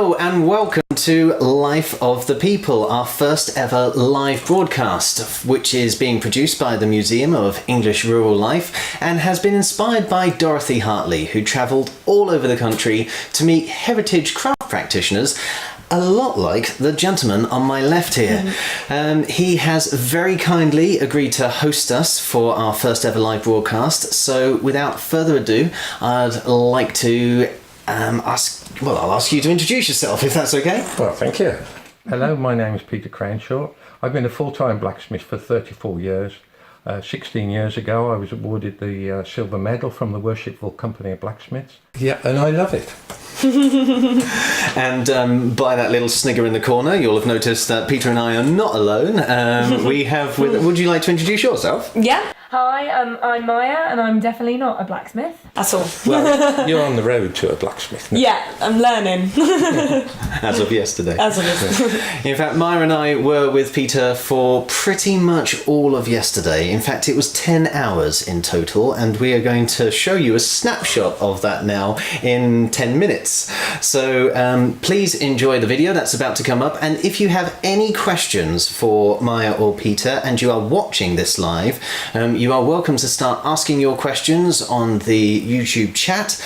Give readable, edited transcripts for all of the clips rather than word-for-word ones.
Hello and welcome to Life of the People, our first ever live broadcast, which is being produced by the Museum of English Rural Life and has been inspired by Dorothy Hartley, who travelled all over the country to meet heritage craft practitioners, a lot like the gentleman on my left here. He has very kindly agreed to host us for our first ever live broadcast, so without further ado, I'd like to I'll ask you to introduce yourself, if that's okay. Well, thank you. Hello, my name is Peter Crenshaw. I've been a full-time blacksmith for 34 years. 16 years ago, I was awarded the silver medal from the Worshipful Company of Blacksmiths. Yeah, and I love it. And by that little snigger in the corner, you'll have noticed that Peter and I are not alone. We have would you like to introduce yourself? Yeah. Hi, I'm Myah, and I'm definitely not a blacksmith at all. Well, you're on the road to a blacksmith now. Yeah, I'm learning. As of yesterday. As of yesterday. In fact, Myah and I were with Peter for pretty much all of yesterday. In fact, it was 10 hours in total, and we are going to show you a snapshot of that now in 10 minutes. So please enjoy the video that's about to come up, and if you have any questions for Myah or Peter and you are watching this live, you are welcome to start asking your questions on the YouTube chat,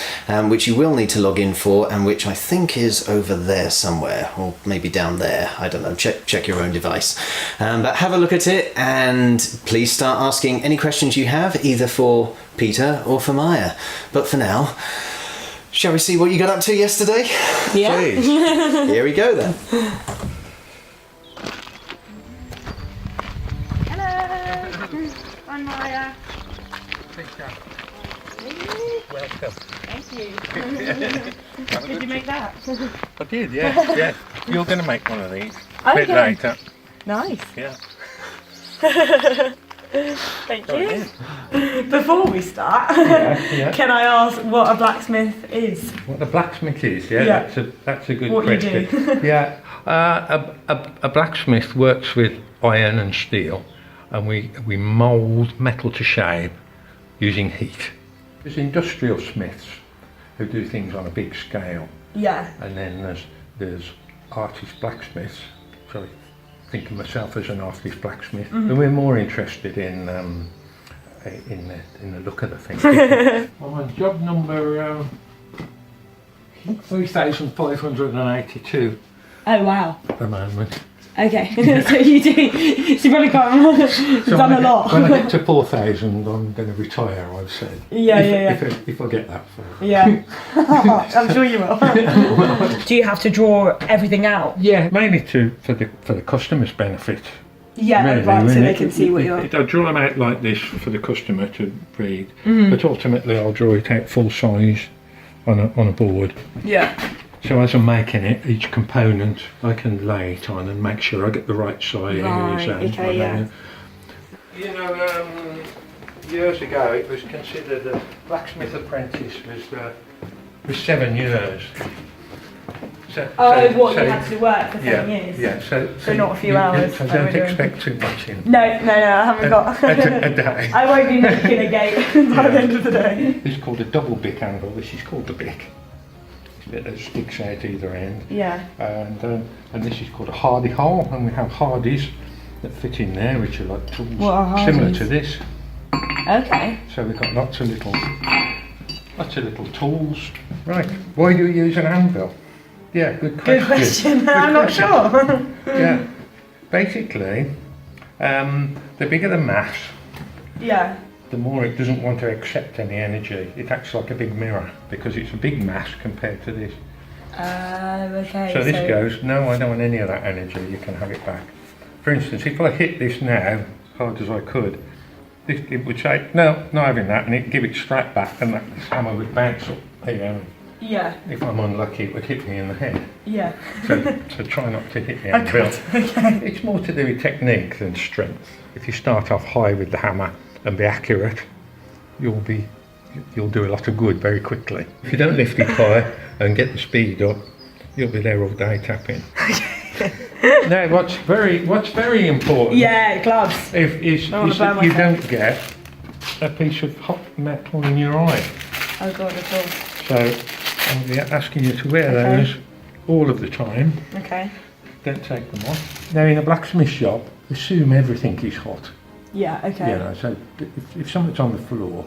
which you will need to log in for, and which I think is over there somewhere, or maybe down there. I don't know. Check your own device. But have a look at it, and please start asking any questions you have, either for Peter or for Myah. But for now, shall we see what you got up to yesterday? Yeah. Please. Here we go then. I'm Myah. Welcome. Thank you. Did you make that? I did, yeah. You're going to make one of these a bit Okay. later. Nice. Yeah. Thank you. Before we start, Yeah. can I ask what a blacksmith is? What a blacksmith is, yeah. Yeah. That's a good What you question. Yeah. A blacksmith works with iron and steel, and we mould metal to shape using heat. There's industrial smiths who do things on a big scale, Yeah. and then there's artist blacksmiths. So I think of myself as an artist blacksmith, and we're more interested in the look of the thing. I'm on job number 3,582 Oh wow. at the moment. Okay. So you probably can't. You've done a lot. When I get to 4,000, I'm going to retire, I've said. Yeah. If I get that far. Yeah. I'm sure you will. Do you have to draw everything out? Yeah, mainly for the customer's benefit. Yeah, Really, right, so really. they can see what you're... I'll draw them out like this for the customer to read, but ultimately I'll draw it out full size on a board. Yeah. So as I'm making it, each component I can lay it on and make sure I get the right size. Right, okay, yeah. You know, years ago it was considered a blacksmith apprentice was 7 years. You had to work for 7 years? Yeah, so not a few hours. So don't expect too much in. No, I haven't got... a day. I won't be making a gate by the end of the day. It's called a double bick anvil. This is called the bick. It's a bit that sticks out either end. Yeah. And this is called a hardy hole, and we have hardies that fit in there, which are like tools What are hardies? similar to this. Okay. So we've got lots of little tools. Right. Why do you use an anvil? Yeah, good question. Good question. I'm not sure. Yeah. Basically, the bigger the mass, Yeah. the more it doesn't want to accept any energy. It acts like a big mirror because it's a big mass compared to this. Okay. So this goes, no, I don't want any of that energy, you can have it back. For instance, if I hit this now, as hard as I could, it would say, no, not having that, and it'd give it straight back, and this hammer would bounce up here. Yeah. If I'm unlucky, it would hit me in the head. Yeah. So try not to hit the anvil. Okay. It's more to do with technique than strength. If you start off high with the hammer and be accurate, you'll do a lot of good very quickly. If you don't lift it high and get the speed up, you'll be there all day tapping. Now, what's very important? Yeah, gloves. Is that you don't get a piece of hot metal in your eye. Oh God, of course. So I'm asking you to wear those all of the time. Okay. Don't take them off. Now in a blacksmith shop, assume everything is hot. Yeah, okay. You know, so if something's on the floor,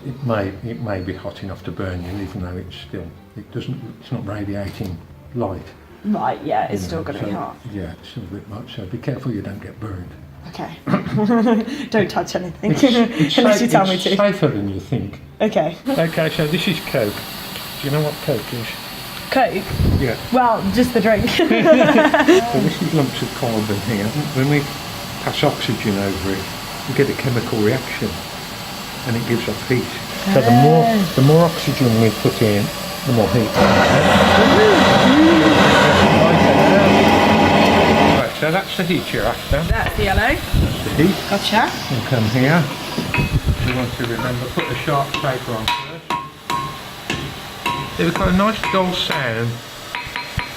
it may be hot enough to burn you, even though it's not radiating light. Right, yeah, it's You still know, going to be hot. Yeah, it's still a bit much, so be careful you don't get burned. Okay. Don't touch anything, It's unless you tell me it's to. safer than you think. Okay. Okay, so this is Coke. Do you know what Coke is? Coke? Yeah. Well, just the drink. So this is lumps of carbon here. When we pass oxygen over it, we get a chemical reaction, and it gives off heat. So the more oxygen we put in, the more heat. Right, so that's the heat you're after. That's the yellow. That's the heat. Gotcha. And come here. We want to remember, put the sharp paper on first. They've got a nice dull sound,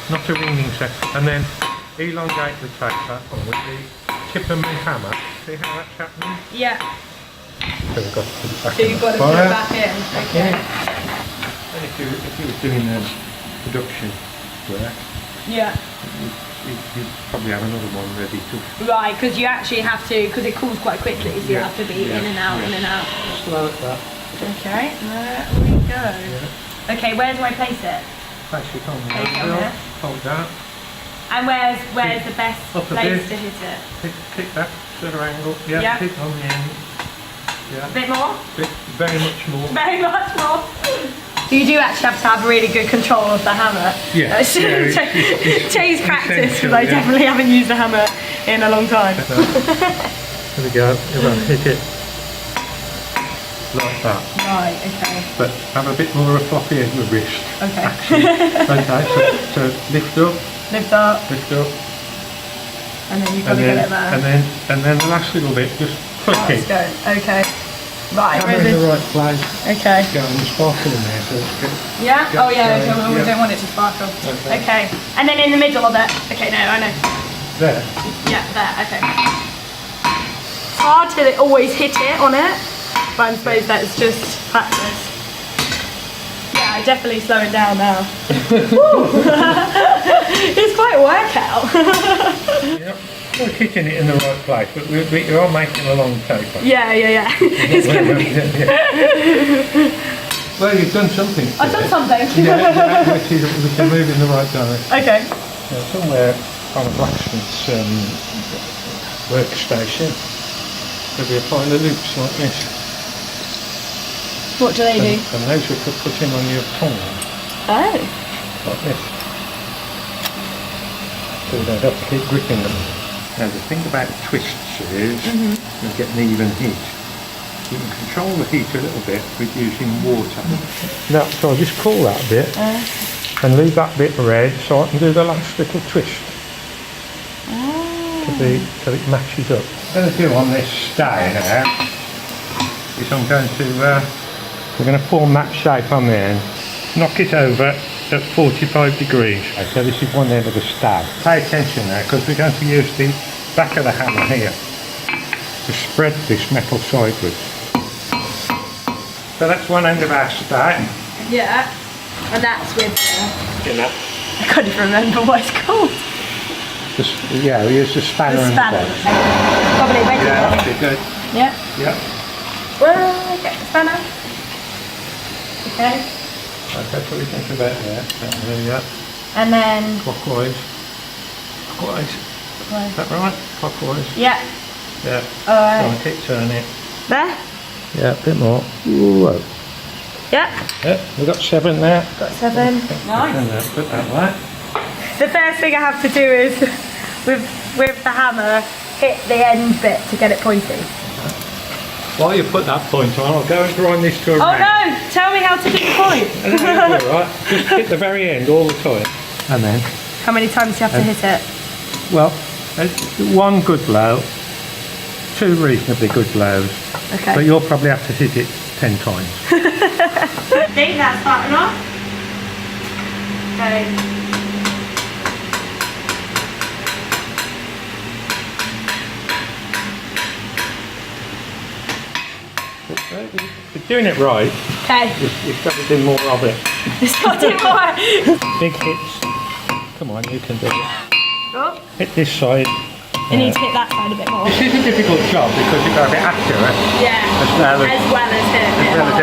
not a ringing sound, and then elongate the paper with the tip of my hammer. See how that's happening? Yeah. So we've got to put it back So in you've the got to put fire. it back in. Okay. And if you were doing production work, Yeah. you'd probably have another one ready to... Right, because you actually have to, because it cools quite quickly, so you Yeah, have to be yeah, in and out, yeah. in and out. Slow at that. Okay, there we go. Yeah. Okay, where do I place it? Place it on the Place it on anvil. there. Hold that. And where's the best Up a place bit. to hit it? Kick that sort of angle. Yeah, Yeah. hit on the end. Yeah. A bit more? Very much more. Very much more. You do actually have to have really good control of the hammer. Yeah. Change practice, because essential, I yeah. definitely haven't used a hammer in a long time. There we go. You're going to hit it like that. Right, okay. But have a bit more of a floppy end of wrist. Okay. Okay, so lift up, Lift up, lift up, and then you've got to get it there. and then the last little bit, just click Oh, it. let's go. Okay. Right, Hammer in the right place. Okay. Go and sparkle in there, so it's good. Yeah? Go- Oh yeah, go, we yeah. don't want it to sparkle. Okay. Okay. And then in the middle of it. Okay, no, I know. There. Yeah, there, okay. It's hard to always hit it on it, but I suppose that's just practice. Yeah, I definitely slow it down now. It's quite a workout. Yep. We're hitting it in the right place, but you're all making a long paper. Yeah. It's gonna be. Well, you've done something. I've done something. Yeah, we can move in the right direction. Okay. Somewhere on a blacksmith's workstation, there'll be a pile of loops like this. What do they do? And those we could put in on your tongue, Oh. like this. So you don't have to keep gripping them. Now the thing about twists is, you get an even heat. You can control the heat a little bit with using water. Now, so I'll just cool that bit and leave that bit red so I can do the last little twist. So it matches up. What I'm going to do on this stay now is we're going to form that shape on there and knock it over at 45 degrees. Okay, so this is one end of the stab. Pay attention now, because we're going to use the back of the hammer here to spread this metal sideways. So that's one end of our stab. Yeah. And that's with I I can't even remember what it's called. Yeah, we use the spanner The and spanner. the bolt. Probably ready. Yeah, that'd be good. Yeah. Yeah. Well, okay, spanner. Okay. Okay, so we think about that. Yeah. And then Clockwise. Clockwise. Is that right? Clockwise. yeah. Yeah. Alright. Keep turning it. There? Yeah, a bit more. Whoa. Yeah. Yeah, we've got 7 there. Got 7. Nice. Put that right. The first thing I have to do is with the hammer hit the end bit to get it pointy. While you put that point on, I'll go and grind this to a Oh round. no! Tell me how to do the point. That's all right. Just hit the very end all the time. And then, How many times do you have to hit it? well, 1 good blow, 2 reasonably good blows. Okay. But you'll probably have to hit it 10 times. I think that's far enough. Okay. You're doing it right. Okay. You've got to do more of it. It's not too far. Big hits. Come on, you can do it. Oh, Hit this side. you need to hit that side a bit more. This is a difficult job because you've got to be accurate Yeah. as well as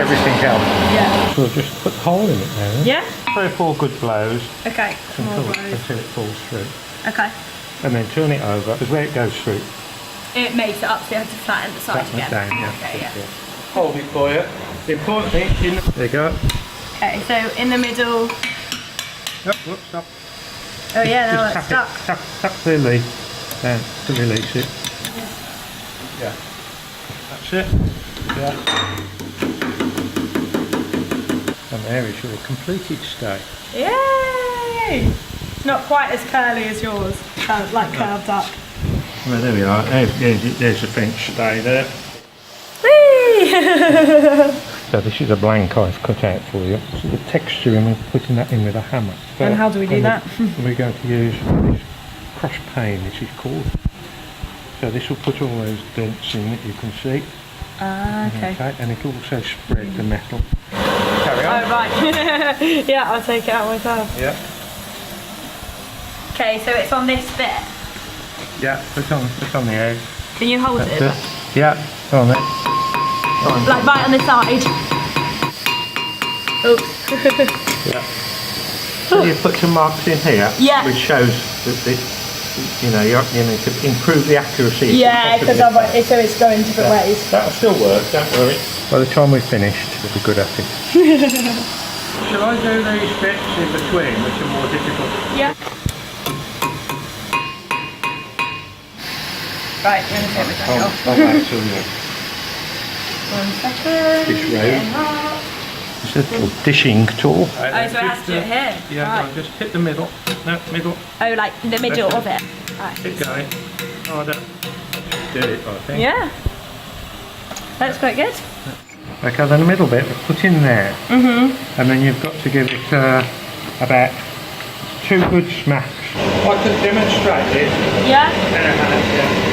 everything else. Yeah. So we'll just put the hole in it now. Yeah? 3 or 4 good blows Okay. More blows. until it falls through. Okay. And then turn it over, because where it goes through, It makes it up so you have to flatten the side flatten it again. down. Yeah. Okay, yeah. Hold it for you. The important thing is there you go. Okay, so in the middle. Yep, whoops, stop. Oh yeah, now Just it's stuck. tap the lead down to release it. Yeah. That's it. Yeah. And there is your completed stay. Yay! It's not quite as curly as yours, like curved up. Well, there we are. There's the French stay there. Whee! So this is a blank I've cut out for you. So the texture, and we're putting that in with a hammer. So And how do we do that? We're going to use this cross pane, this is called. So this will put all those dents in that you can see. Ah, okay. And it also spread the metal. Carry on. Oh right. Yeah, I'll take it out myself. Yeah. Okay, so it's on this bit. Yeah, put on the edge. Can you hold it? Yeah, on it. Like right on the side. Oops. Yeah. So you put some marks in here, Yeah. which shows that this, you need to improve the accuracy. Yeah, because so it's going different ways. That'll still work, don't worry. By the time we've finished, we'll be good at it. Shall I do these bits in between, which are more difficult? Yeah. Right, we're going to take the jacket off. One second. This row. Getting hot. It's a little dishing tool. Oh, so it has to do it here. Yeah, Right. just hit the middle. No, middle. Oh, like the middle of it. Right. Keep going. Harder. Did it, I think. Yeah. That's quite good. Okay, then the middle bit, put in there. And then you've got to give it about 2 good smacks. I can demonstrate it. Yeah. Yeah.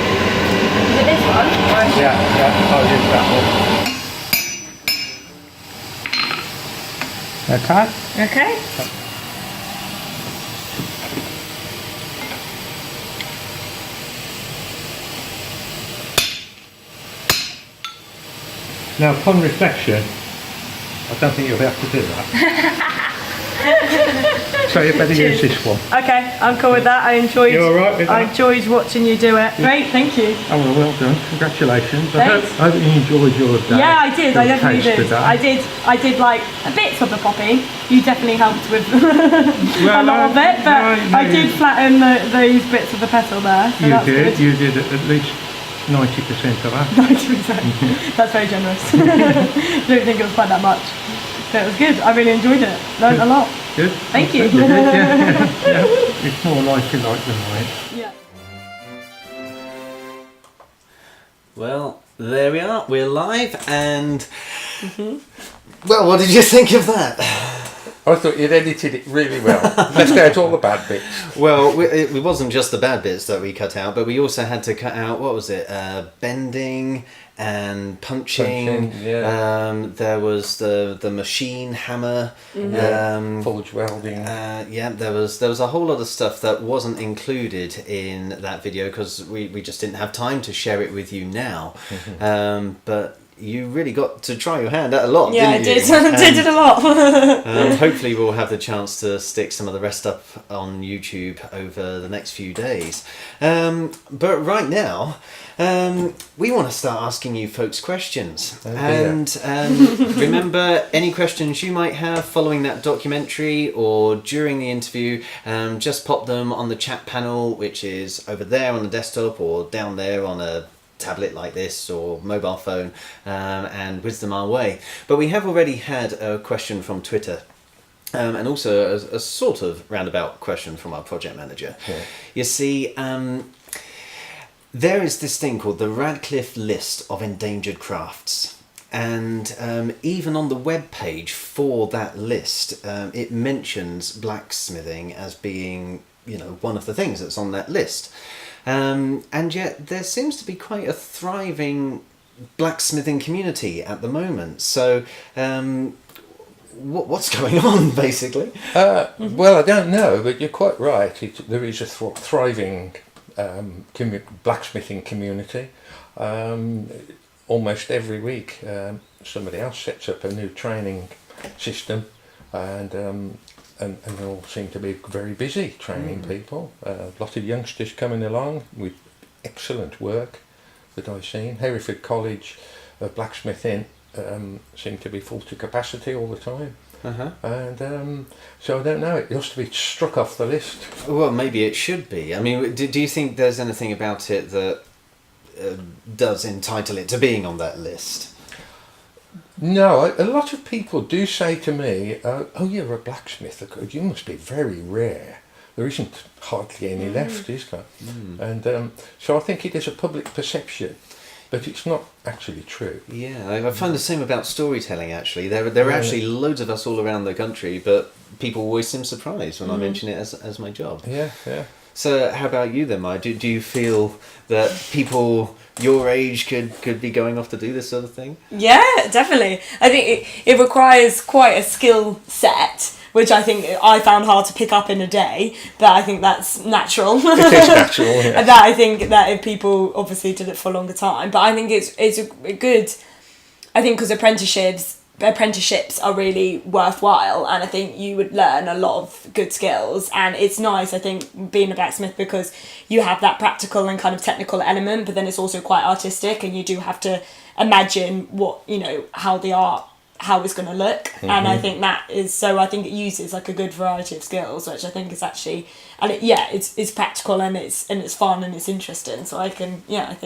Is it this one? Or Yeah, I'll use that one. Okay. Okay. Now, upon reflection, I don't think you'll be able to do that. So you better use this one. Okay, I'm cool with that. I enjoyed. You all right with I that? enjoyed watching you do it. Great, thank you. Oh, well done. Congratulations. Thanks. I hope you enjoyed your day. Yeah, I did. I your definitely taste did. today. I did like bits of the popping. You definitely helped with a lot of it, but I did flatten those bits of the petal there. So that's good. You did at least 90% of that. 90%. That's very generous. I don't think it was quite that much. But it was good. I really enjoyed it. Learned a lot. Good. Thank you. Yeah. It's more like you like than mine. Yeah. Well, there we are. We're live, and well, what did you think of that? I thought you'd edited it really well. Left out all the bad bits. Well, it wasn't just the bad bits that we cut out, but we also had to cut out, what was it, bending and punching. Yeah. There was the machine hammer. Forge welding. Yeah, there was a whole lot of stuff that wasn't included in that video because we just didn't have time to share it with you now. But you really got to try your hand at a lot, Yeah, I didn't did. you? I did it a lot. Hopefully we'll have the chance to stick some of the rest up on YouTube over the next few days. But right now, we want to start asking you folks questions. And remember, any questions you might have following that documentary or during the interview, just pop them on the chat panel, which is over there on the desktop or down there on a tablet like this or mobile phone, and whiz them our way. But we have already had a question from Twitter, and also a sort of roundabout question from our project manager. Yeah. You see, there is this thing called the Radcliffe List of Endangered Crafts. And even on the web page for that list, it mentions blacksmithing as being, one of the things that's on that list. And yet there seems to be quite a thriving blacksmithing community at the moment. So what's going on, basically? Well, I don't know, but you're quite right. There is a thriving blacksmithing community. Almost every week, somebody else sets up a new training system, and they all seem to be very busy training people. A lot of youngsters coming along with excellent work that I've seen. Hereford College of Blacksmithing seem to be full to capacity all the time. And so I don't know, it has to be struck off the list. Well, maybe it should be. I mean, do you think there's anything about it that does entitle it to being on that list? No, a lot of people do say to me, oh, you're a blacksmith, you must be very rare. There isn't hardly any left, is there? And so I think it is a public perception, but it's not actually true. Yeah, I find the same about storytelling, actually. There are actually loads of us all around the country, but people always seem surprised when I mention it as my job. Yeah. So how about you then, Myah? Do you feel that people your age could be going off to do this sort of thing? Yeah, definitely. I think it requires quite a skill set, which I think I found hard to pick up in a day, but I think that's natural. It is natural, yeah. And that I think that if people obviously did it for a longer time, but I think it's a good, I think because apprenticeships are really worthwhile, and I think you would learn a lot of good skills, and it's nice, I think, being a blacksmith, because you have that practical and kind of technical element, but then it's also quite artistic, and you do have to imagine what, how it's going to look. And I think that is, so I think it uses like a good variety of skills, which I think is actually, and it's practical, and it's fun, and it's interesting. So I think that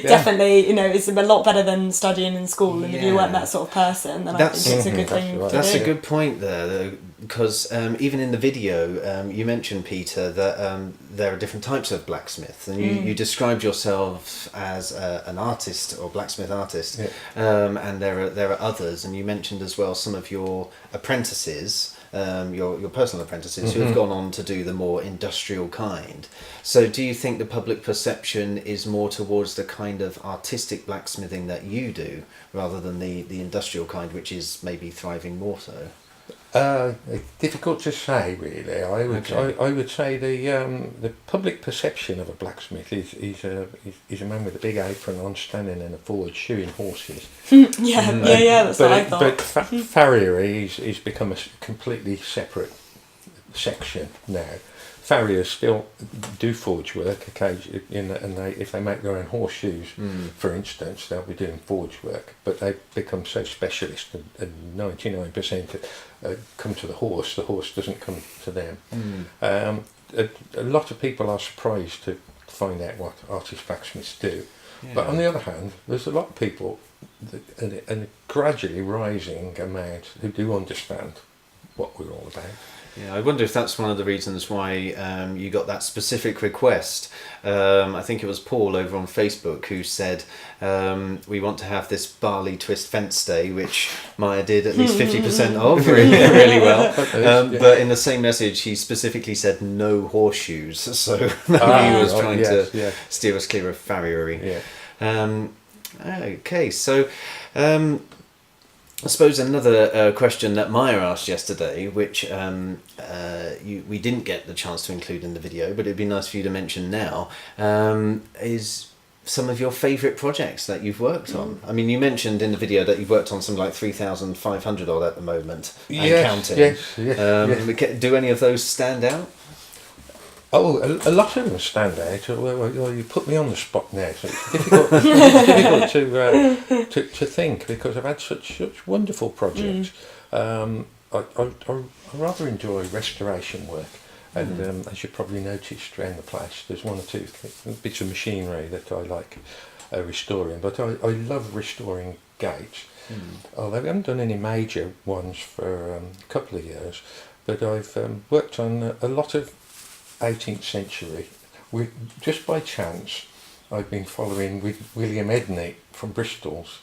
definitely, it's a lot better than studying in school. And if you weren't that sort of person, then I think it's a good thing to do. That's a good point there, because even in the video, you mentioned, Peter, that there are different types of blacksmiths, and you described yourself as an artist or blacksmith artist, and there are others, and you mentioned as well some of your apprentices. Your personal apprentices who have gone on to do the more industrial kind. So do you think the public perception is more towards the kind of artistic blacksmithing that you do rather than the industrial kind, which is maybe thriving more so? Difficult to say, really. I would say the public perception of a blacksmith is a man with a big apron on, standing in a forge shoeing horses. That's what I thought. But farriery is become a completely separate section now. Farriers still do forge work occasionally, and if they make their own horseshoes, for instance, they'll be doing forge work. But they become so specialist, and 99% come to the horse doesn't come to them. A lot of people are surprised to find out what artist blacksmiths do. Yeah. But on the other hand, there's a lot of people, and a gradually rising amount, who do understand what we're all about. Yeah, I wonder if that's one of the reasons why you got that specific request. I think it was Paul over on Facebook who said, we want to have this barley twist fence day, which Myah did at least 50% of really well. But in the same message, he specifically said no horseshoes. So he was trying to steer us clear of farriery. Yeah. Okay, so... I suppose another question that Myah asked yesterday, which we didn't get the chance to include in the video, but it'd be nice for you to mention now, is some of your favourite projects that you've worked on. I mean, you mentioned in the video that you've worked on some like 3,500 odd at the moment, and counting. Yes. Do any of those stand out? Oh, a lot of them stand out. Well, you put me on the spot now, so it's difficult to think, because I've had such wonderful projects. I rather enjoy restoration work, and as you probably noticed around the place, there's one or two bits of machinery that I like restoring. But I love restoring gates. Although I haven't done any major ones for a couple of years, but I've worked on a lot of 18th century. Just by chance, I've been following with William Edney from Bristol's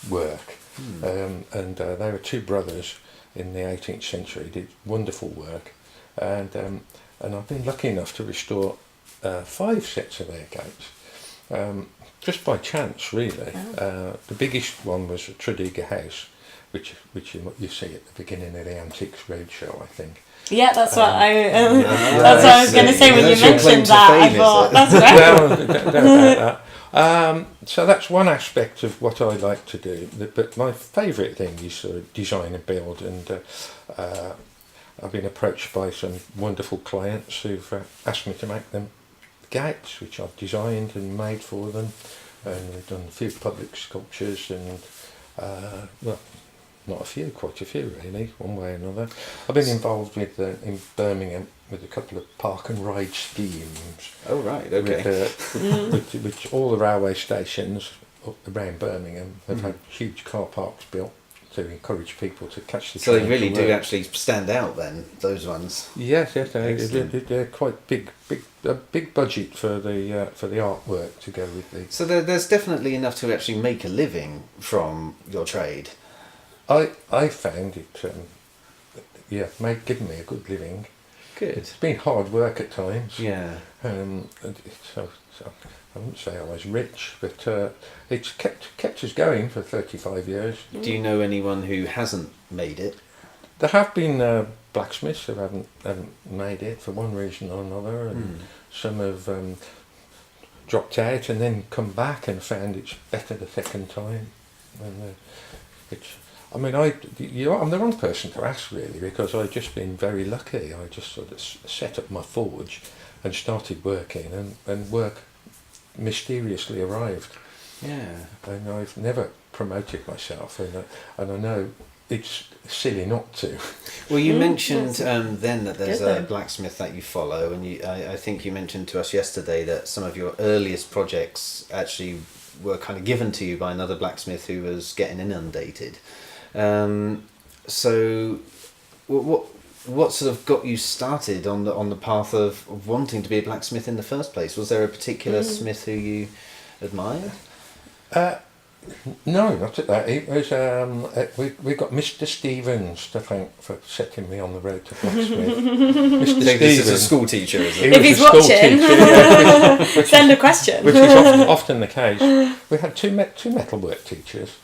work, and they were two brothers in the 18th century, did wonderful work, and I've been lucky enough to restore 5 sets of their gates, just by chance, really. The biggest one was a Tredegar House, which you see at the beginning of the Antiques Roadshow, I think. Yeah, that's what I. Yeah, that's what I was going to say when you that's your claim mentioned to that. fame, I thought is it? that's great. Well, don't about that. So that's one aspect of what I like to do. But my favourite thing is sort of design and build, and I've been approached by some wonderful clients who've asked me to make them gates, which I've designed and made for them, and we've done a few public sculptures and well, not a few, quite a few really, one way or another. I've been involved with in Birmingham with a couple of park and ride schemes. Oh right, okay. Which all the railway stations up around Birmingham have had huge car parks built to encourage people to catch the So train. they really to do work. actually stand out then, those ones. Yes, Excellent. they're quite a big budget for the artwork to go with the. So there's definitely enough to actually make a living from your trade. I found it, given me a good living. Good. It's been hard work at times. Yeah. And so I wouldn't say I was rich, but it's kept us going for 35 years. Do you know anyone who hasn't made it? There have been blacksmiths who haven't made it for one reason or another, and some have dropped out and then come back and found it's better the second time. And I'm the wrong person to ask really, because I've just been very lucky. I just sort of set up my forge and started working, and work mysteriously arrived. Yeah. And I've never promoted myself, and I know it's silly not to. Well, you mentioned then that there's Good a though. blacksmith that you follow, and I think you mentioned to us yesterday that some of your earliest projects actually were kind of given to you by another blacksmith who was getting inundated. So, what sort of got you started on the path of wanting to be a blacksmith in the first place? Was there a particular smith who you admired? No, not at that. It was we got Mr. Stevens to thank for setting me on the road to blacksmith. Mr. This is a Stevens. school teacher, is He it? If was he's a school watching, teacher, yeah, send a question. which is often the case. We had two metalwork teachers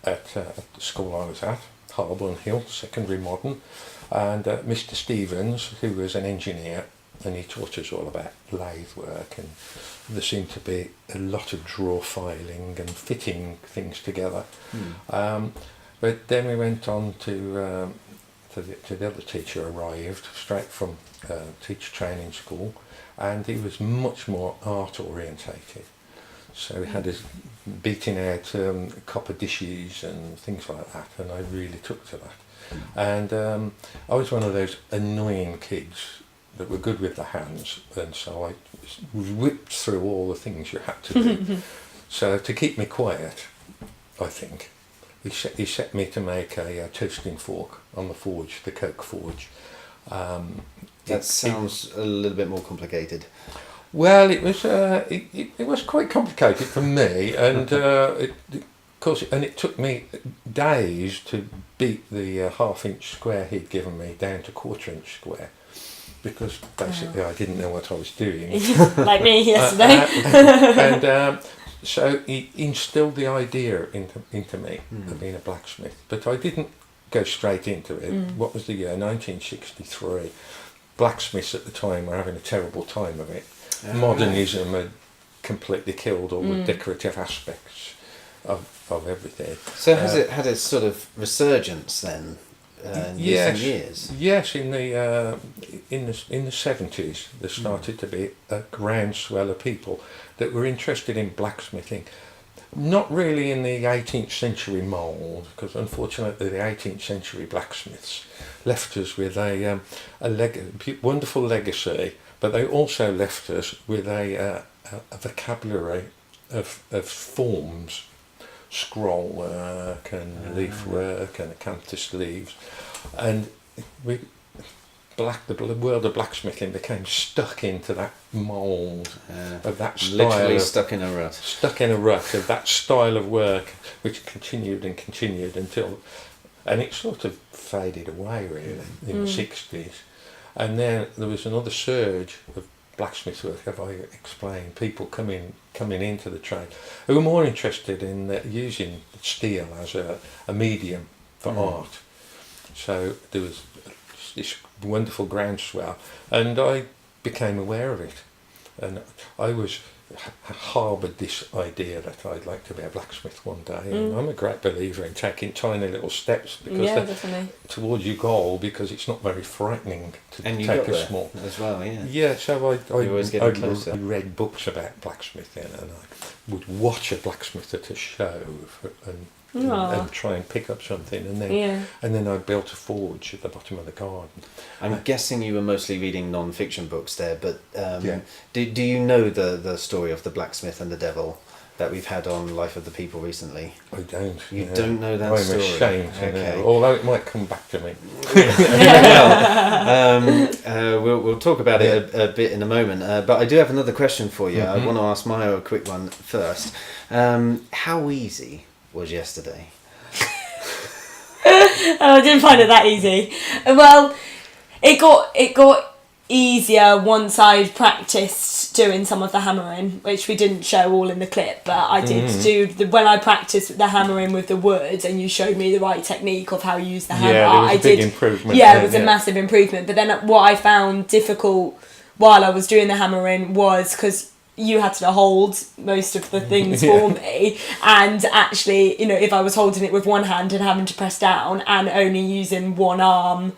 at the school I was at, Harborne Hill Secondary Modern, and Mr. Stevens, who was an engineer, and he taught us all about lathe work, and there seemed to be a lot of drawer filing and fitting things together. But then we went on to the other teacher arrived straight from teacher training school, and he was much more art orientated. So he had us beating out copper dishes and things like that, and I really took to that. And I was one of those annoying kids that were good with the hands, and so I whipped through all the things you had to do. So to keep me quiet, I think, he set me to make a toasting fork on the forge, the Coke forge. That sounds a little bit more complicated. Well, it was quite complicated for me, and of course, it took me days to beat the half-inch square he'd given me down to quarter-inch square, because basically I didn't know what I was doing. Like me yesterday. And so he instilled the idea into me of being a blacksmith, but I didn't go straight into it. What was the year? 1963. Blacksmiths at the time were having a terrible time of it. Modernism had completely killed all the decorative aspects of everything. So has it had a sort of resurgence then in recent years? Yes, in the 70s there started to be a groundswell of people that were interested in blacksmithing. Not really in the 18th century mould, because unfortunately the 18th century blacksmiths left us with a wonderful legacy, but they also left us with a vocabulary of forms, scroll work and leaf work and acanthus leaves, and the world of blacksmithing became stuck into that mould of that style. Literally stuck in a rut. Stuck in a rut of that style of work, which continued until, and it sort of faded away really in the 60s. And then there was another surge of blacksmith work, as I explained, people coming coming into the trade who were more interested in using steel as a medium for art. So there was this wonderful groundswell, and I became aware of it, and I harboured this idea that I'd like to be a blacksmith one day, and I'm a great believer in taking tiny little steps definitely. towards your goal, because it's not very frightening to And you take got a there small. as well, yeah. Yeah, so I always getting closer. read books about blacksmithing, and I would watch a blacksmith at a show and try and pick up something, and then I built a forge at the bottom of the garden. I'm guessing you were mostly reading non-fiction books there, but do you know the story of the blacksmith and the devil that we've had on Life of the People recently? I don't. You don't know that story? I'm ashamed to Okay. know, although it might come back to me. We'll talk about it a bit in a moment, but I do have another question for you. I want to ask Myah a quick one first. How easy was yesterday? I didn't find it that easy. Well, it got easier once I'd practiced doing some of the hammering, which we didn't show all in the clip, but I did do when I practiced the hammering with the wood, and you showed me the right technique of how you use the hammer. Yeah, there was a big improvement. Yeah, it was a massive improvement. But then what I found difficult while I was doing the hammering was because you had to hold most of the things for me, and actually, if I was holding it with one hand and having to press down and only using one arm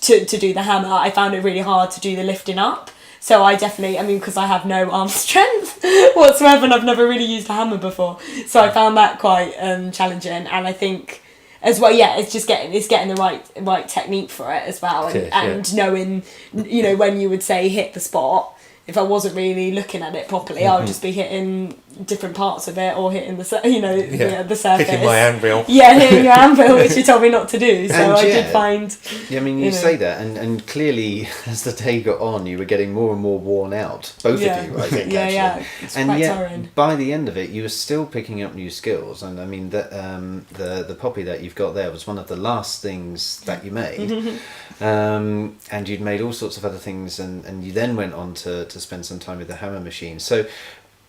to do the hammer, I found it really hard to do the lifting up. So I definitely, because I have no arm strength whatsoever, and I've never really used a hammer before, so I found that quite challenging. And I think as well, it's just getting the right technique for it as well, and knowing, when you would say hit the spot. If I wasn't really looking at it properly, I would just be hitting different parts of it, or hitting the surface. Hitting my anvil. Yeah, hitting your anvil, which you told me not to do. So I did find. Yeah, you say that, and clearly, as the day got on, you were getting more and more worn out. Both of you, I think. Actually. It's and quite yet, tiring. by the end of it, you were still picking up new skills. And the poppy that you've got there was one of the last things that you made. And you'd made all sorts of other things, and you then went on to spend some time with the hammer machine. So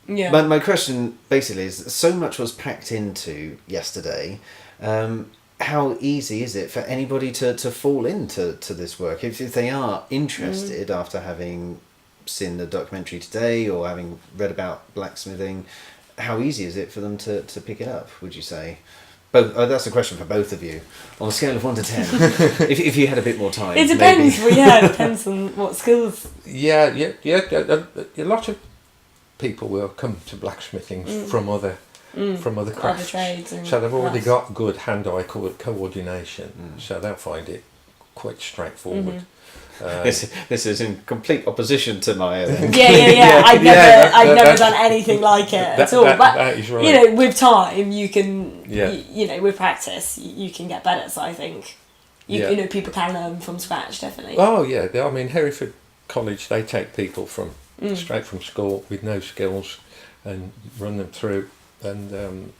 my question basically is, so much was packed into yesterday. How easy is it for anybody to fall into this work if they are interested after having seen the documentary today or having read about blacksmithing? How easy is it for them to pick it up, would you say? That's a question for both of you. On a scale of 1 to 10, if you had a bit more time. It depends. Maybe. Well, it depends on what skills. Yeah. A lot of people will come to blacksmithing from other crafts. Other trades. So they've already got good hand-eye coordination. So they'll find it quite straightforward. This is in complete opposition to Myah. Yeah. I've never done anything like it at all. But that is right. with time, you can. With practice, you can get better. So I think, people can learn from scratch, definitely. Oh yeah, Hereford College, they take people from straight from school with no skills and run them through, and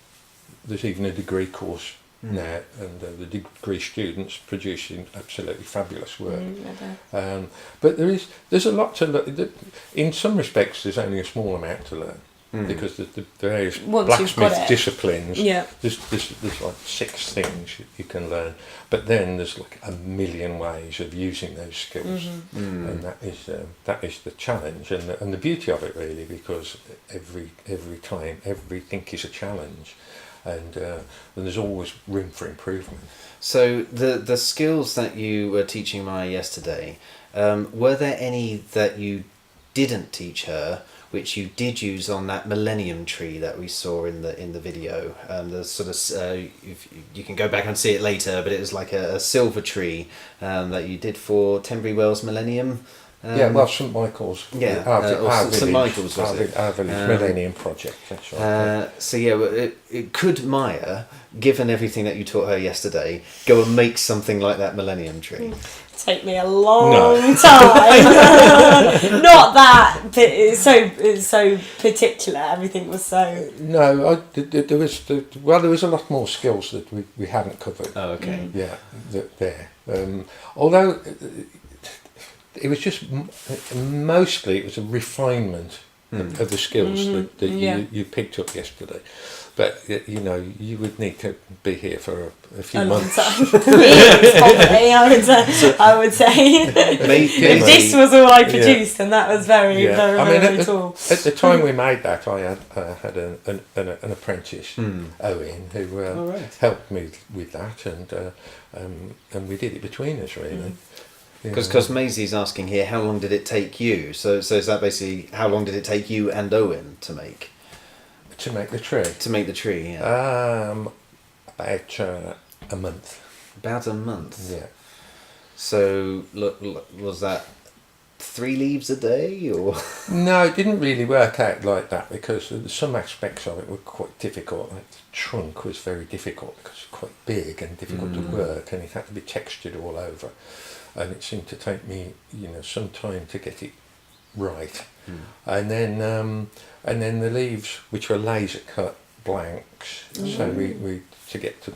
there's even a degree course now, and the degree students producing absolutely fabulous work. But there's a lot to learn. In some respects, there's only a small amount to learn because the various blacksmith disciplines. There's like 6 things you can learn, but then there's like a million ways of using those skills, and that is the challenge and the beauty of it, really, because every time everything is a challenge. And there's always room for improvement. So the skills that you were teaching Myah yesterday, were there any that you didn't teach her, which you did use on that millennium tree that we saw in the video? The sort of you can go back and see it later, but it was like a silver tree that you did for Tenbury Wells Millennium. St Michael's. St Michael's was it? Our village Millennium Project. That's right. Could Myah, given everything that you taught her yesterday, go and make something like that millennium tree? Take me a long time. Not that, but it's so particular. Everything was so. No, there was a lot more skills that we hadn't covered. Oh, okay. Yeah, there. Although. It was just mostly it was a refinement of the skills that Yeah. you picked up yesterday. But you know, you would need to be here for a few A long months. time. Years, probably, I would say. If this was all I produced, then that was very, very tall. At the time we made that, I had an apprentice, Owen, who helped me with that, and we did it between us, really. Because Maisie's asking here, how long did it take you? So is that basically, how long did it take you and Owen to make? To make the tree? To make the tree, yeah. About a month. About a month? Yeah. So, look, was that 3 leaves a day, or...? No, it didn't really work out like that, because some aspects of it were quite difficult. Like the trunk was very difficult, because it's quite big and difficult to work, and it had to be textured all over. And it seemed to take me, some time to get it right. And then the leaves, which were laser cut blanks, so we to get to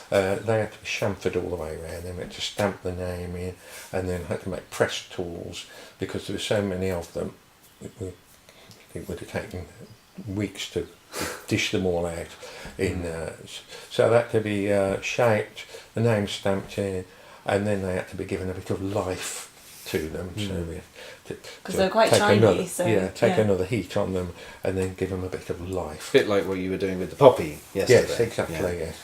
they had to be chamfered all the way around. Then we had to stamp the name in, and then had to make press tools, because there were so many of them. It would have taken weeks to dish them all out in. So that had to be shaped, the name stamped in, and then they had to be given a bit of life to them. So we had because they're quite shiny, another heat on them, and then give them a bit of life. A bit like what you were doing with the poppy yesterday. Yes, exactly. Yes,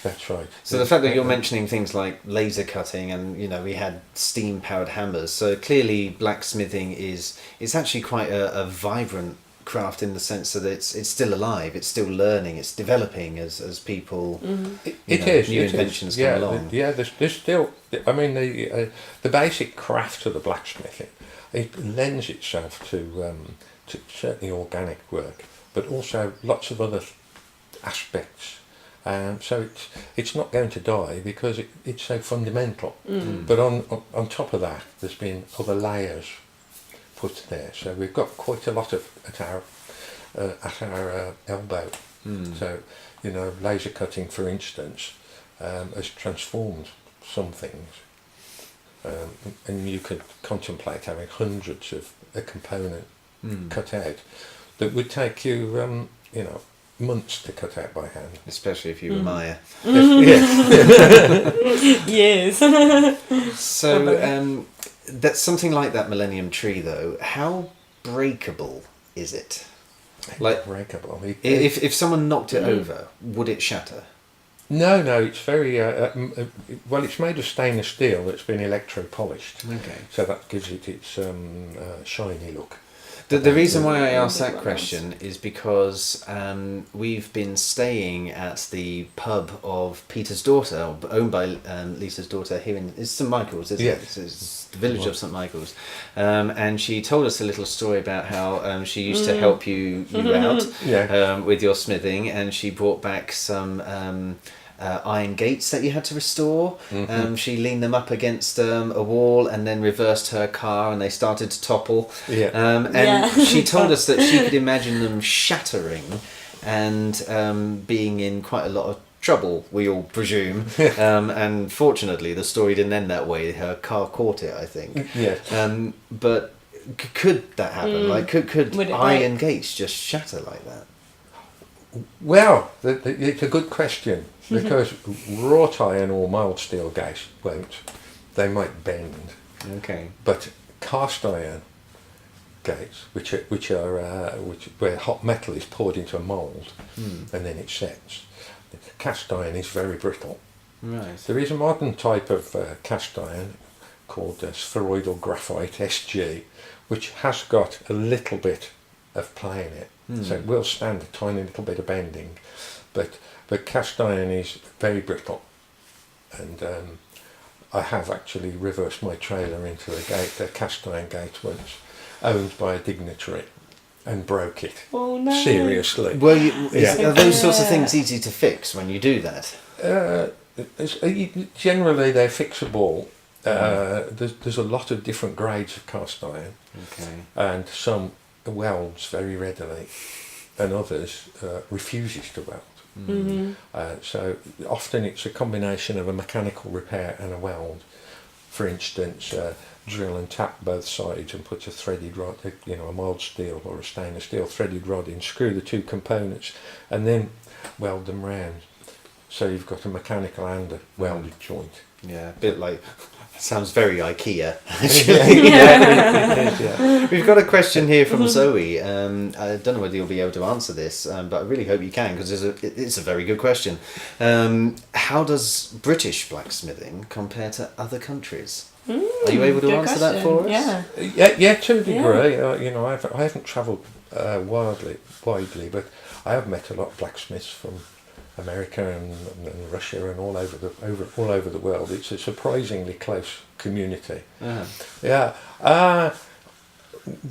that's right. So the fact that you're mentioning things like laser cutting, and we had steam powered hammers. So clearly, blacksmithing is actually quite a vibrant craft, in the sense that it's still alive, it's still learning, it's developing as people. It is new inventions come along. There's still. I mean, the basic craft of the blacksmithing, it lends itself to certainly organic work, but also lots of other aspects. So it's not going to die, because it's so fundamental. But on top of that, there's been other layers put there. So we've got quite a lot of at our elbow. So laser cutting, for instance, has transformed some things. And you could contemplate having hundreds of a component cut out that would take you, months to cut out by hand. Especially if you were Myah. Yes. So that's something like that Millennium Tree, though. How breakable is it? Like breakable. If someone knocked it over, would it shatter? No, it's very well. It's made of stainless steel that's been electro-polished. Okay. So that gives it its shiny look. The reason why I asked that question is because we've been staying at the pub of Peter's daughter, owned by Lisa's daughter, here in St Michael's, isn't it? It's the village of St Michael's. And she told us a little story about how she used to help you out with your smithing, and she brought back some iron gates that you had to restore. She leaned them up against a wall and then reversed her car, and they started to topple. She told us that she could imagine them shattering and being in quite a lot of trouble, we all presume. And fortunately, the story didn't end that way. Her car caught it, I think. But could that happen? Like, could iron gates just shatter like that? Well, it's a good question, because wrought iron or mild steel gates won't. They might bend. Okay. But cast iron gates, where hot metal is poured into a mould and then it sets. Cast iron is very brittle. Right. There is a modern type of cast iron called spheroidal graphite, SG, which has got a little bit of play in it. So it will stand a tiny little bit of bending, but cast iron is very brittle, and I have actually reversed my trailer into a cast iron gate once, owned by a dignitary, and broke it. Oh no! Seriously. Well, are those sorts of things easy to fix when you do that? Generally, they're fixable. There's a lot of different grades of cast iron, and some welds very readily, and others refuses to weld. So often it's a combination of a mechanical repair and a weld, for instance, drill and tap both sides and put a threaded rod, a mild steel or a stainless steel threaded rod in, screw the two components, and then weld them round. So you've got a mechanical and a welded joint. Yeah, a bit like, sounds very IKEA. Yeah. We've got a question here from Zoe. I don't know whether you'll be able to answer this, but I really hope you can, because it's a very good question. How does British blacksmithing compare to other countries? Are you able to answer that for us? Yeah, to a degree. I haven't travelled widely, but I have met a lot of blacksmiths from America and Russia and all over the world. It's a surprisingly close community. Uh-huh. Yeah.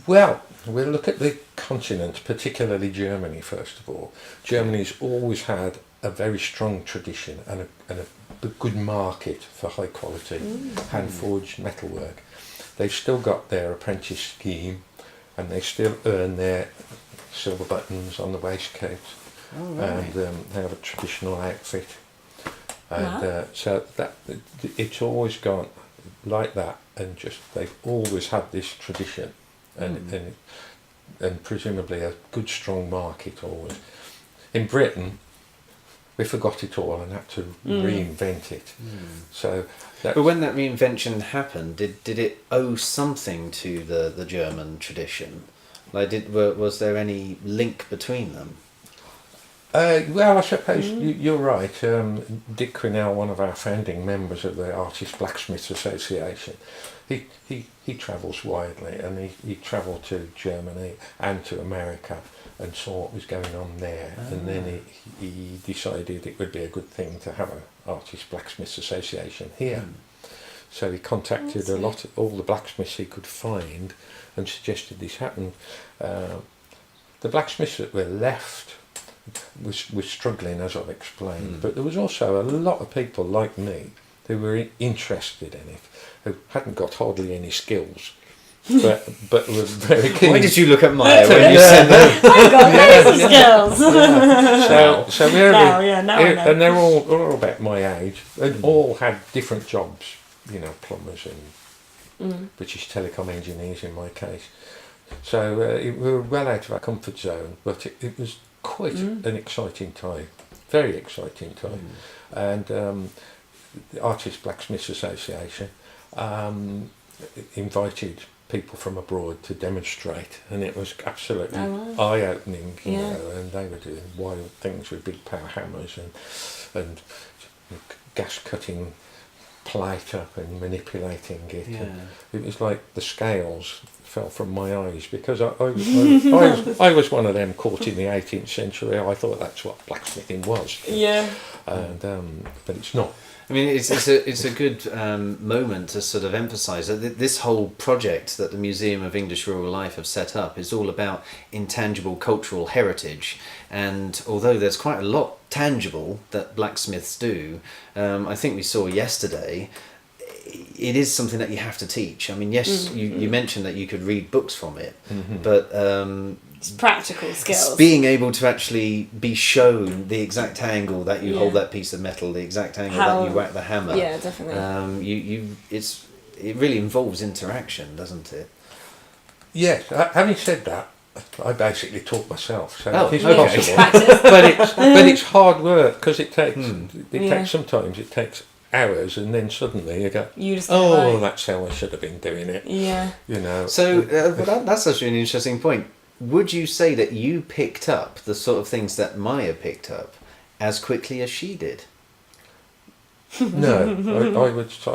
Well, we'll look at the continent, particularly Germany. First of all, Germany's always had a very strong tradition and a good market for high quality hand forged metalwork. They've still got their apprentice scheme, and they still earn their silver buttons on the waistcoat. Oh, right. And they have a traditional outfit, and so that it's always gone like that, and just they've always had this tradition, and presumably a good strong market always. In Britain, we forgot it all and had to reinvent it. So, but when that reinvention happened, did it owe something to the German tradition? Like, was there any link between them? Well, I suppose you're right. Dick Quinnell, one of our founding members of the Artist Blacksmiths Association, he travels widely, and he travelled to Germany and to America and saw what was going on there, and then he decided it would be a good thing to have an Artist Blacksmiths Association here. So he contacted all the blacksmiths he could find and suggested this happened. The blacksmiths that were left was struggling, as I've explained, but there was also a lot of people like me who were interested in it, who hadn't got hardly any skills, but were very keen. Why did you look at Myah when you said that? I've got loads of skills. So we're now I know. and they're all about my age, and all had different jobs, plumbers and British telecom engineers in my case. So we were well out of our comfort zone, but it was quite an exciting time, very exciting time. And the Artist Blacksmiths Association invited people from abroad to demonstrate, and it was absolutely eye-opening, and they were doing wild things with big power hammers and gas cutting plate up and manipulating it. And it was like the scales fell from my eyes, because I was one of them caught in the 18th century. I thought that's what blacksmithing was. Yeah. And but it's not. I mean, it's a good moment to sort of emphasise that this whole project that the Museum of English Rural Life have set up is all about intangible cultural heritage. And although there's quite a lot tangible that blacksmiths do, I think we saw yesterday, it is something that you have to teach. I mean, yes, you mentioned that you could read books from it, but it's practical skills. Being able to actually be shown the exact angle that you hold that piece of metal, the exact angle that you whack the hammer. Yeah, definitely. It really involves interaction, doesn't it? Yes. Having said that, I basically taught myself, so it is okay. possible. but it's hard work, because it takes sometimes it takes hours, and then suddenly you go, that's how I should have been doing it. Yeah. So that's actually an interesting point. Would you say that you picked up the sort of things that Myah picked up as quickly as she did? No, I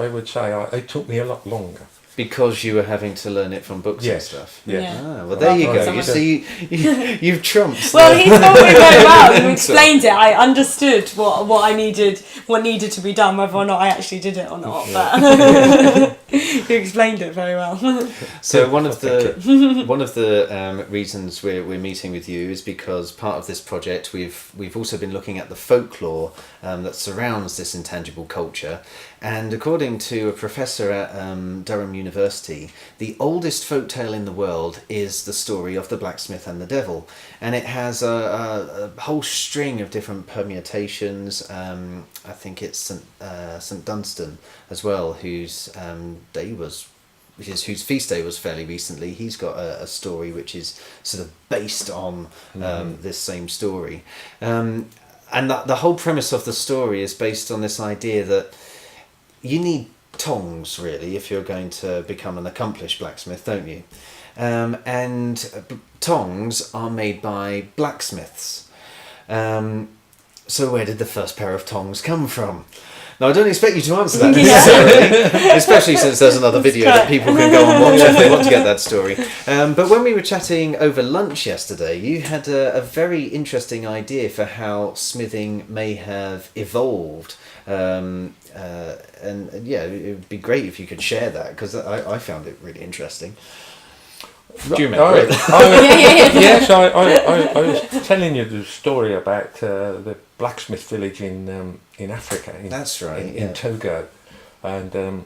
would say it took me a lot longer. Because you were having to learn it from books and stuff. Yeah. Ah, well, there you go. You see, you've trumped. Well, he told me very well. You explained it. I understood what needed to be done, whether or not I actually did it or not. But You explained it very well. So one of the reasons we're meeting with you is because part of this project we've also been looking at the folklore that surrounds this intangible culture, and according to a professor at Durham University, the oldest folktale in the world is the story of the blacksmith and the devil, and it has a whole string of different permutations. I think it's St Dunstan as well, whose feast day was fairly recently. He's got a story which is sort of based on this same story, and the whole premise of the story is based on this idea that you need tongs really if you're going to become an accomplished blacksmith, don't you? And tongs are made by blacksmiths. So where did the first pair of tongs come from? Now, I don't expect you to answer that necessarily, especially since there's another video that people can go and watch if they want to get that story. But when we were chatting over lunch yesterday, you had a very interesting idea for how smithing may have evolved. And yeah, it would be great if you could share that, because I found it really interesting. Do you remember it? Yes, I was telling you the story about the blacksmith village in Africa. That's right. In Togo, and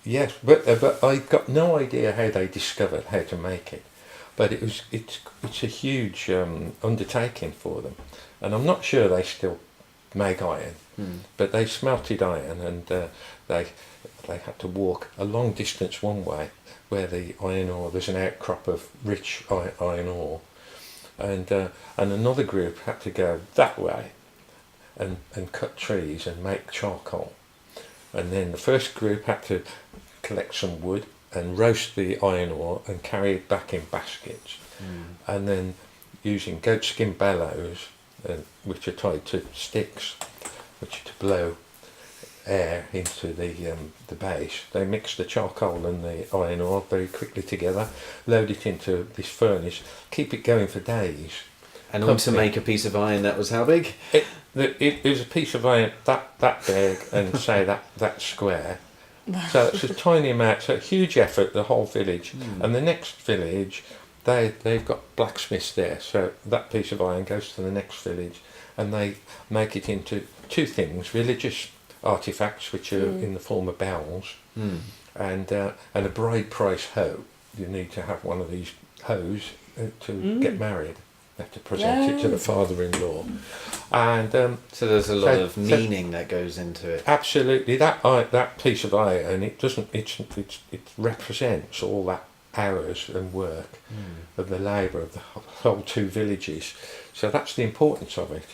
yes, but I got no idea how they discovered how to make it. But it's a huge undertaking for them, and I'm not sure they still make iron, but they smelted iron, and they had to walk a long distance one way, where the iron ore, there's an outcrop of rich iron ore, and another group had to go that way and cut trees and make charcoal, and then the first group had to collect some wood and roast the iron ore and carry it back in baskets, and then using goatskin bellows, which are tied to sticks, which are to blow air into the base. They mix the charcoal and the iron ore very quickly together, load it into this furnace, keep it going for days. And on to make a piece of iron that was how big? It was a piece of iron that big and say that square. So it's a tiny amount, so a huge effort, the whole village. And the next village, they've got blacksmiths there, so that piece of iron goes to the next village, and they make it into two things: religious artifacts, which are in the form of bells, and a bride price hoe. You need to have one of these hoes to get married. You have to present it to the father-in-law, and so there's a lot of meaning that goes into it. Absolutely, that piece of iron, it represents all that hours and work of the labour of the whole two villages. So that's the importance of it.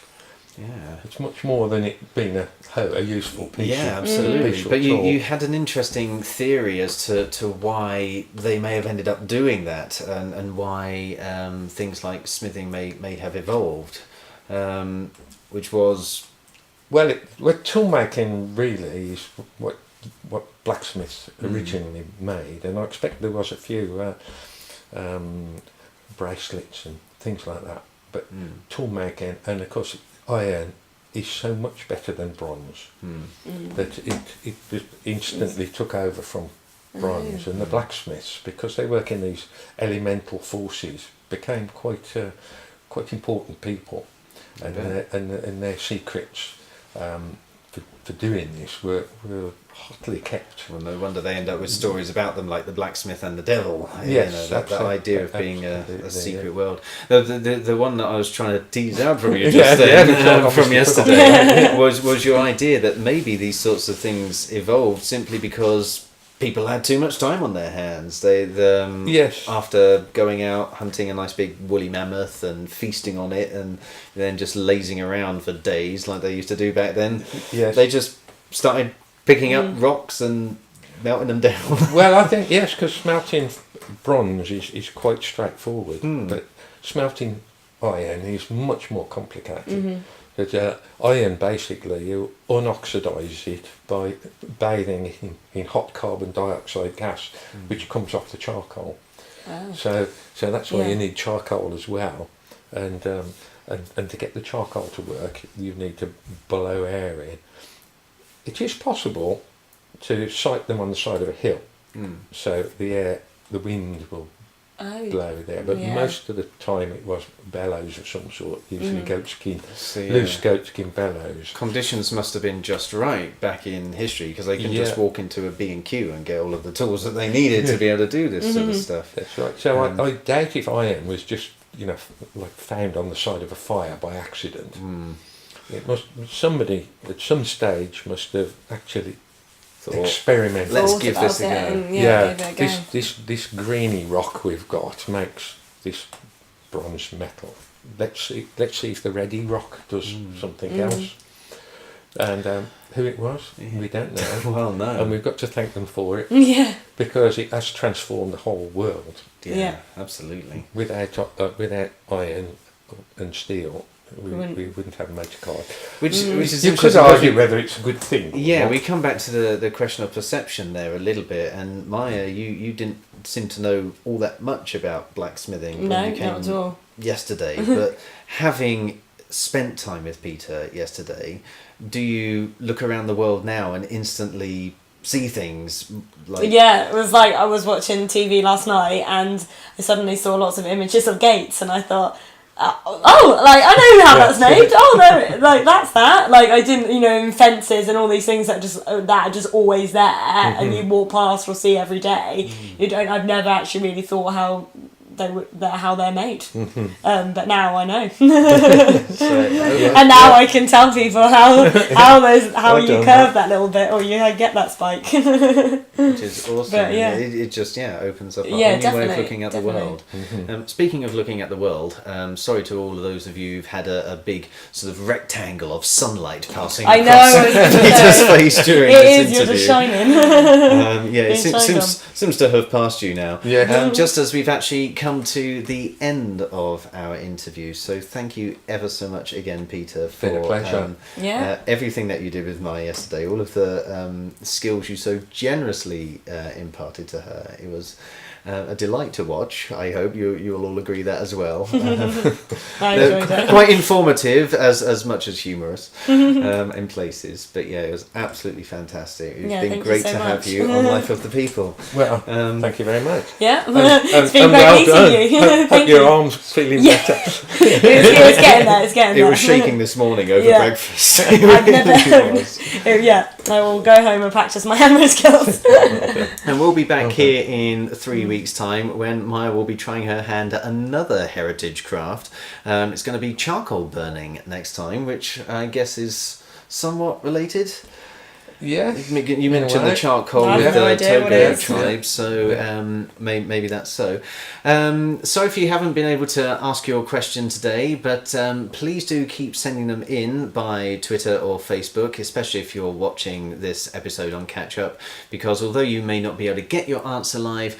Yeah, it's much more than it being a useful piece. Yeah, absolutely. But you had an interesting theory as to why they may have ended up doing that, and why things like smithing may have evolved, which was tool making really is what blacksmiths originally made, and I expect there was a few bracelets and things like that. But tool making, and of course iron is so much better than bronze that it just instantly took over from bronze, and the blacksmiths, because they work in these elemental forces, became quite important people, and their secrets for doing this were hotly kept. Well, no wonder they end up with stories about them like the blacksmith and the devil. Yes, that idea of being a secret world. The one that I was trying to tease out from you just from yesterday was your idea that maybe these sorts of things evolved simply because people had too much time on their hands. After going out hunting a nice big woolly mammoth and feasting on it, and then just lazing around for days like they used to do back then, they just started picking up rocks and melting them down. Well, I think yes, because smelting bronze is quite straightforward, but smelting iron is much more complicated. Because iron, basically, you unoxidise it by bathing it in hot carbon dioxide gas, which comes off the charcoal. Wow. So that's why you need charcoal as well, and to get the charcoal to work, you need to blow air in. It is possible to site them on the side of a hill, so the wind will blow there. But most of the time it was bellows of some sort, usually goatskin, loose goatskin bellows. Conditions must have been just right back in history, because they can just walk into a B&Q and get all of the tools that they needed to be able to do this sort of stuff. That's right. So I doubt if iron was just, like found on the side of a fire by accident. It must, somebody at some stage must have actually experimented. Let's give this a go. This greeny rock we've got makes this bronze metal. Let's see if the ready rock does something else. And who it was, we don't know. Well, no. And we've got to thank them for it. Yeah. Because it has transformed the whole world. Yeah, absolutely. Without iron and steel, we wouldn't have a motor car. Which is you could argue whether it's a good thing. Yeah, we come back to the question of perception there a little bit. And Myah, you didn't seem to know all that much about blacksmithing when you came not at all. yesterday. But having spent time with Peter yesterday, do you look around the world now and instantly see things like... Yeah, it was like I was watching TV last night and I suddenly saw lots of images of gates and I thought, I know how that's made. No, like that's that. Like I didn't, in fences and all these things that are just always there, and you walk past or see every day. I've never actually really thought how they're made. But now I know, and now I can tell people how you curve that little bit or you get that spike. Which is awesome. But, it just opens up a whole new way of looking at the world. Speaking of looking at the world, sorry to all of those of you who've had a big sort of rectangle of sunlight passing across Peter's face during this interview. You're just shining. It seems to have passed you now. Yeah. Just as we've actually come to the end of our interview, so thank you ever so much again, Peter, for been a pleasure. everything that you did with Myah yesterday, all of the skills you so generously imparted to her. It was a delight to watch. I hope you'll all agree that as well. I enjoyed it. Quite informative as much as humorous in places, but it was absolutely fantastic. It's been great to have you on Life of the People. Well, thank you very much. Yeah, it's been great meeting you. Hope your arm's feeling better. It's getting there. It's getting there. It was shaking this morning over breakfast. I've never. I will go home and practice my hammer skills. And we'll be back here in 3 weeks' time when Myah will be trying her hand at another heritage craft. It's going to be charcoal burning next time, which I guess is somewhat related. Yeah. You mentioned the charcoal with the Togo tribe, so maybe that's so. So if you haven't been able to ask your question today, but please do keep sending them in by Twitter or Facebook, especially if you're watching this episode on Catch Up, because although you may not be able to get your answer live,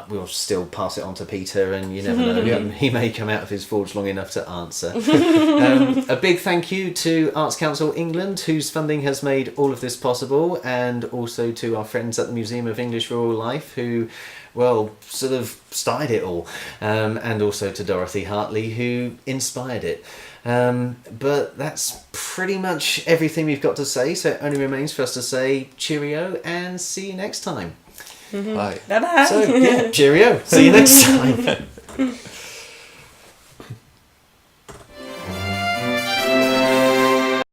we'll still pass it on to Peter, and you never know, he may come out of his forge long enough to answer. A big thank you to Arts Council England, whose funding has made all of this possible, and also to our friends at the Museum of English Rural Life, who sort of started it all, and also to Dorothy Hartley, who inspired it. But that's pretty much everything we've got to say, so it only remains for us to say cheerio and see you next time. Bye. Bye-bye. So, cheerio. See you next time.